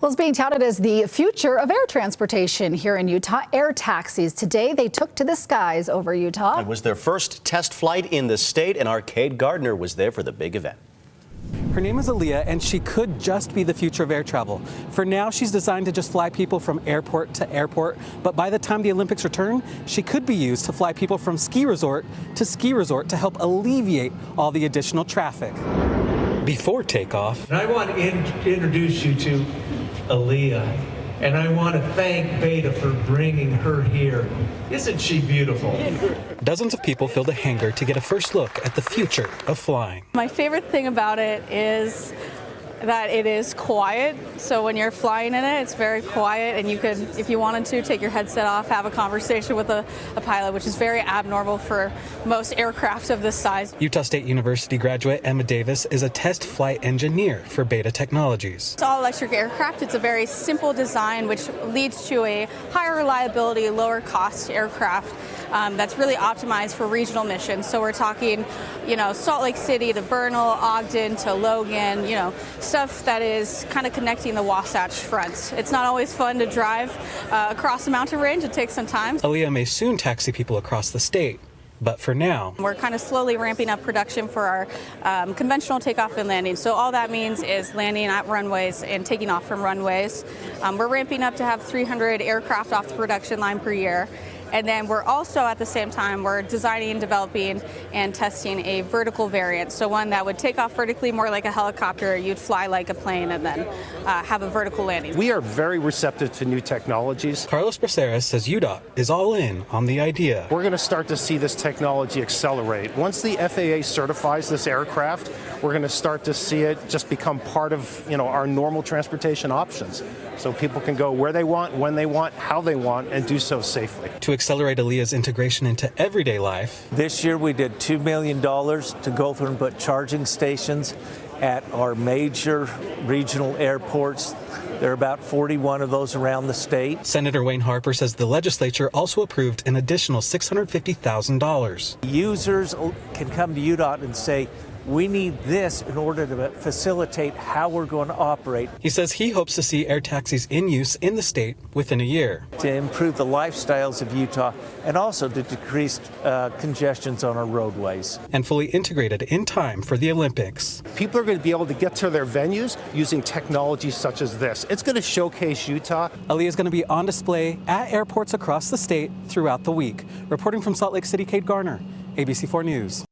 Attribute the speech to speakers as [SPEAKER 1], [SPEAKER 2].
[SPEAKER 1] Well, it's being touted as the future of air transportation here in Utah. Air taxis. Today, they took to the skies over Utah.
[SPEAKER 2] It was their first test flight in the state, and our Cade Gardner was there for the big event.
[SPEAKER 3] Her name is Aaliyah, and she could just be the future of air travel. For now, she's designed to just fly people from airport to airport, but by the time the Olympics return, she could be used to fly people from ski resort to help alleviate all the additional traffic. Before takeoff,
[SPEAKER 4] And I want to introduce you to Aaliyah, and I want to thank Beta for bringing her here. Isn't she beautiful?
[SPEAKER 3] dozens of people filled a hangar to get a first look at the future of flying.
[SPEAKER 5] My favorite thing about it is that it is quiet. So when you're flying in it, it's very quiet, and you could, if you wanted to, take your headset off, have a conversation with a pilot, which is very abnormal for most aircraft of this size.
[SPEAKER 3] Utah State University graduate Emma Davis is a test flight engineer for Beta Technologies.
[SPEAKER 5] It's all electric aircraft. It's a very simple design, which leads to a higher reliability, lower cost aircraft that's really optimized for regional missions. So we're talking, Salt Lake City to Vernal, Ogden to Logan, stuff that is kind of connecting the Wasatch Front. It's not always fun to drive across the mountain range. It takes some time.
[SPEAKER 3] Aaliyah may soon taxi people across the state, but for now,
[SPEAKER 5] we're kind of slowly ramping up production for our conventional takeoff and landing. So all that means is landing at runways and taking off from runways. We're ramping up to have 300 aircraft off the production line per year. And then we're also, at the same time, we're designing, developing, and testing a vertical variant. So one that would take off vertically, more like a helicopter. You'd fly like a plane and then have a vertical landing.
[SPEAKER 6] We are very receptive to new technologies.
[SPEAKER 3] Carlos Braceras says UDOT is all in on the idea.
[SPEAKER 6] We're going to start to see this technology accelerate. Once the FAA certifies this aircraft, we're going to start to see it just become part of our normal transportation options. So people can go where they want, when they want, how they want, and do so safely.
[SPEAKER 3] To accelerate Aaliyah's integration into everyday life,
[SPEAKER 4] This year we did $2 million to go through and put charging stations at our major regional airports. There are about 41 of those around the state.
[SPEAKER 3] Senator Wayne Harper says the legislature also approved an additional $650,000.
[SPEAKER 4] Users can come to UDOT and say, we need this in order to facilitate how we're going to operate.
[SPEAKER 3] He says he hopes to see air taxis in use in the state within a year.
[SPEAKER 4] To improve the lifestyles of Utah and also to decrease congestions on our roadways.
[SPEAKER 3] And fully integrated in time for the Olympics.
[SPEAKER 6] People are going to be able to get to their venues using technology such as this. It's going to showcase Utah.
[SPEAKER 3] Aaliyah is going to be on display at airports across the state throughout the week. Reporting from Salt Lake City, Cade Gardner, ABC4 News.